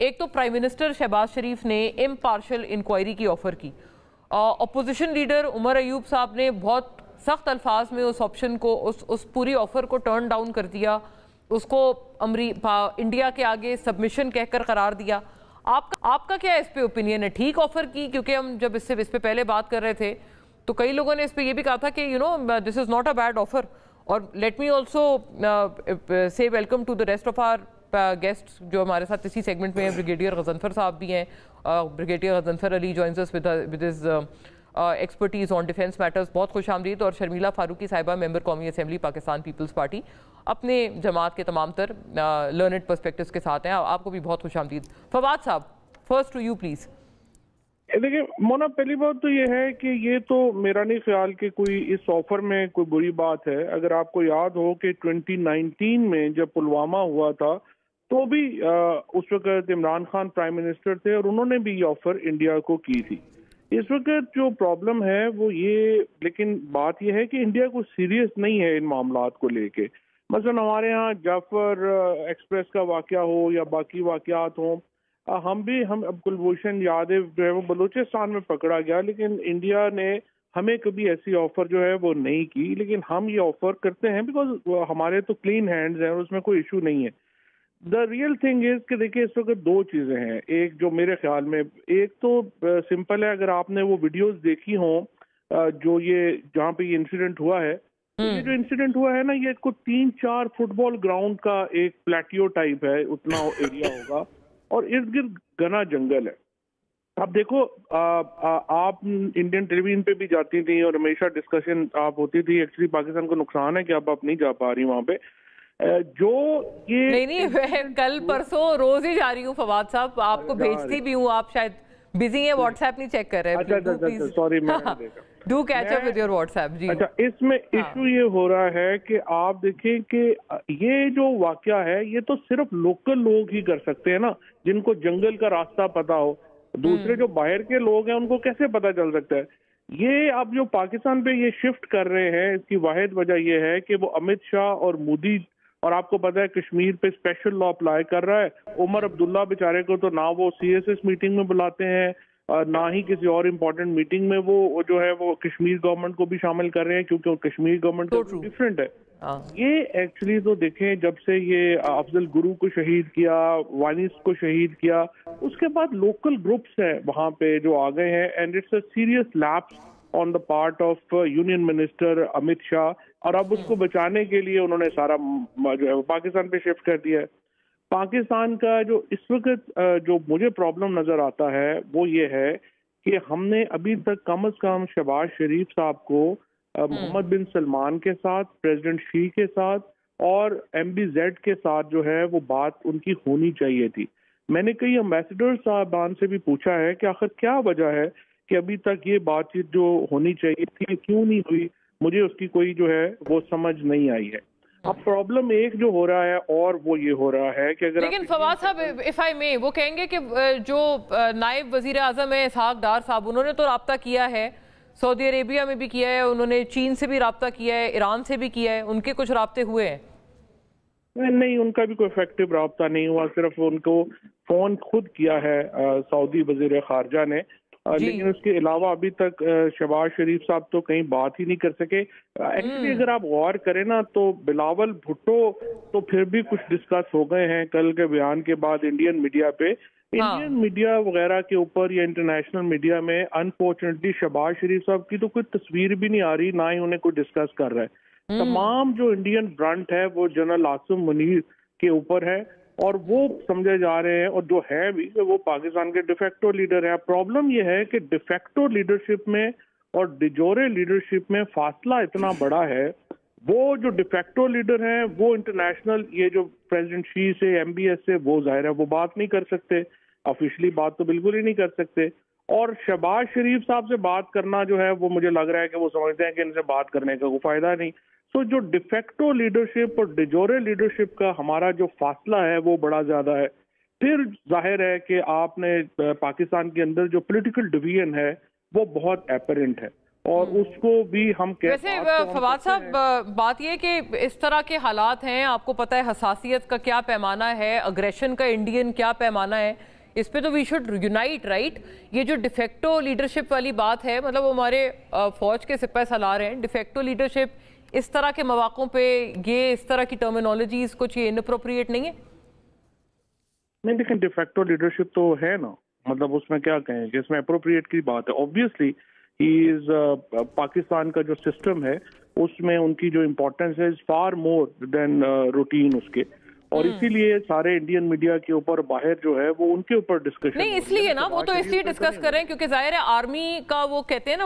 एक तो prime minister Shahbaz शरीफ ने इम्पार्शल इंक्वायरी की ऑफर की। अपोजिशन लीडर उमर अयूब साहब ने बहुत सख्त अल्फाज में उस ऑप्शन को उस पूरी ऑफर को टर्न डाउन कर दिया, उसको इंडिया के आगे सबमिशन कहकर करार दिया। आपका क्या इस पे ओपिनियन है? ठीक ऑफर की? क्योंकि हम जब इस पे पहले बात कर रहे थे तो कई लोगों ने इस पे ये भी कहा था कि this is not a bad offer. और let me also say welcome to the rest of our guest जो हमारे साथ इसी सेगमेंट में हैं। ब्रिगेडियर गजनफर साहब भी हैं। Brigadier Ghazanfar Ali joins us with his expertise on defence matters. बहुत खुश आमदीद। और शर्मिला फारूकी साहिबा, मेंबर कौमी असेंबली पाकिस्तान पीपल्स पार्टी, अपने जमात के तमाम तर लर्नड पर्सपेक्टिव्स के साथ हैं। आपको भी बहुत खुश आमदीद। फवाद साहब, फर्स्ट टू यू प्लीज। देखिए मोना, पहली बात तो ये है कि ये तो मेरा नहीं ख्याल कि कोई इस ऑफर में कोई बुरी बात है। अगर आपको याद हो कि 2019 में जब पुलवामा हुआ था तो भी उस वक्त इमरान खान प्राइम मिनिस्टर थे और उन्होंने भी ये ऑफर इंडिया को की थी। इस वक्त जो प्रॉब्लम है वो ये, लेकिन बात ये है कि इंडिया को सीरियस नहीं है इन मामलात को लेके। मसलन हमारे यहाँ जाफर एक्सप्रेस का वाकया हो या बाकी वाकयात हो, हम अब कुलभूषण यादव जो है वो बलूचिस्तान में पकड़ा गया, लेकिन इंडिया ने हमें कभी ऐसी ऑफर जो है वो नहीं की। लेकिन हम ये ऑफर करते हैं बिकॉज हमारे तो क्लीन हैंड्स हैं और उसमें कोई इशू नहीं है। द रियल थिंग इज कि देखिए इस वक्त दो चीजें हैं। एक जो मेरे ख्याल में, एक तो सिंपल है, अगर आपने वो वीडियोस देखी हो जो ये जहाँ पे ये इंसिडेंट हुआ है, तो ये जो इंसिडेंट हुआ है ना, ये को 3-4 फुटबॉल ग्राउंड का एक प्लेटियो टाइप है, उतना एरिया होगा और इर्द गिर्द घना जंगल है। अब देखो आप इंडियन टेलीविजन पे भी जाती थी और हमेशा डिस्कशन आप होती थी। एक्चुअली पाकिस्तान को नुकसान है कि आप नहीं जा पा रही वहां पे। जो ये नहीं मैं कल परसों रोज ही जा रही हूँ फवाद साहब, आपको भेजती भी हूँ। आप शायद बिजी हैं, व्हाट्सएप नहीं चेक कर रहे हैं। अच्छा, सॉरी, मैं do catch up with your WhatsApp जी। अच्छा, इसमें इशू ये हो रहा है कि आप देखें कि ये जो वाकया है ये तो सिर्फ लोकल लोग ही कर सकते हैं ना, जिनको जंगल का रास्ता पता हो। दूसरे जो बाहर के लोग हैं उनको कैसे पता चल सकता है? ये अब जो पाकिस्तान पे ये शिफ्ट कर रहे हैं, इसकी वाहिद वजह यह है कि वो अमित शाह और मोदी, और आपको पता है कश्मीर पे स्पेशल लॉ अप्लाई कर रहा है। उमर अब्दुल्ला बेचारे को तो ना वो CSS मीटिंग में बुलाते हैं, ना ही किसी और इम्पोर्टेंट मीटिंग में वो जो है वो कश्मीर गवर्नमेंट को भी शामिल कर रहे हैं, क्योंकि कश्मीर गवर्नमेंट तो डिफरेंट है। ये एक्चुअली तो देखें, जब से ये अफजल गुरु को शहीद किया, वानिस को शहीद किया, उसके बाद लोकल ग्रुप्स हैं वहां पे जो आ गए हैं, and it's a serious lapse on the part of union minister Amit Shah. और अब उसको बचाने के लिए उन्होंने सारा जो है पाकिस्तान पे शिफ्ट कर दिया है। पाकिस्तान का जो इस वक्त जो मुझे प्रॉब्लम नजर आता है वो ये है कि हमने अभी तक कम से कम शहबाज शरीफ साहब को मोहम्मद बिन सलमान के साथ, प्रेसिडेंट शी के साथ और MBZ के साथ जो है वो बात उनकी होनी चाहिए थी। मैंने कई एम्बेसडर साहबान से भी पूछा है कि आखिर क्या वजह है कि अभी तक ये बातचीत जो होनी चाहिए थी क्यों नहीं हुई। मुझे उसकी कोई जो है वो समझ नहीं आई है। अब प्रॉब्लम एक जो हो रहा है और वो ये हो रहा है कि अगर, लेकिन फवाद साहब इफ आई मे, वो कहेंगे कि जो नायब वजीर आजम है इसहाक डार साहब, उन्होंने तो राब्ता किया है, सऊदी अरेबिया में भी किया है, उन्होंने चीन से भी राब्ता किया है, ईरान से भी किया है, उनके कुछ राब्ते हुए हैं? नहीं, उनका भी कोई इफेक्टिव राब्ता नहीं हुआ। सिर्फ उनको फोन खुद किया है सऊदी वजीर खारजा ने, लेकिन उसके अलावा अभी तक शहबाज शरीफ साहब तो कहीं बात ही नहीं कर सके। एक्चुअली अगर आप गौर करें ना तो बिलावल भुट्टो तो फिर भी कुछ डिस्कस हो गए हैं कल के बयान के बाद इंडियन मीडिया पे। इंडियन मीडिया वगैरह के ऊपर या इंटरनेशनल मीडिया में अनफॉर्चुनेटली शहबाज शरीफ साहब की तो कोई तस्वीर भी नहीं आ रही, ना ही उन्हें कोई डिस्कस कर रहा है। तमाम जो इंडियन ब्रंट है वो जनरल आसिम मुनीर के ऊपर है और वो समझे जा रहे हैं, और जो है भी वो पाकिस्तान के डिफेक्टो लीडर है। प्रॉब्लम ये है कि डिफेक्टो लीडरशिप में और डिजोरे लीडरशिप में फासला इतना बड़ा है। वो जो डिफेक्टो लीडर हैं वो इंटरनेशनल, ये जो प्रेसिडेंट शी से, MBS से, वो जाहिर है वो बात नहीं कर सकते, ऑफिशियली बात तो बिल्कुल ही नहीं कर सकते। और शहबाज शरीफ साहब से बात करना जो है वो मुझे लग रहा है कि वो समझते हैं कि इनसे बात करने का कोई फायदा नहीं। तो जो डिफेक्टो लीडरशिप और डिजोरे लीडरशिप का हमारा जो फासला है वो बड़ा ज्यादा है। फिर जाहिर है कि आपने पाकिस्तान के अंदर जो पॉलिटिकल डिवीजन है वो बहुत एपरेंट है, और उसको भी हम वैसे फवाद साहब, बात ये कि इस तरह के हालात हैं, आपको पता है हसासियत का क्या पैमाना है, अग्रेशन का इंडियन क्या पैमाना है, इस पे तो वी शुड यूनाइट, राइट? ये जो डिफेक्टो लीडरशिप वाली बात है, मतलब हमारे फौज के सिपाही सलार हैं, डिफेक्टो लीडरशिप इस तरह के मौक़ों पे ये इस तरह की टर्मिनोलॉजीज कुछ ये इनअप्रोप्रिएट नहीं है? नहीं, लेकिन डिफेक्टो लीडरशिप तो है ना, मतलब उसमें क्या कहें कि इसमें अप्रोप्रिएट की बात है। ऑब्वियसली ही इज पाकिस्तान का जो सिस्टम है उसमें उनकी जो इम्पोर्टेंस है is far more than routine उसके, और इसीलिए सारे इंडियन मीडिया के ऊपर बाहर जो है वो उनके ऊपर डिस्कशन नहीं, इसलिए ना वो तो इसलिए डिस्कस कर रहे हैं क्योंकि जाहिर है आर्मी का वो कहते हैं ना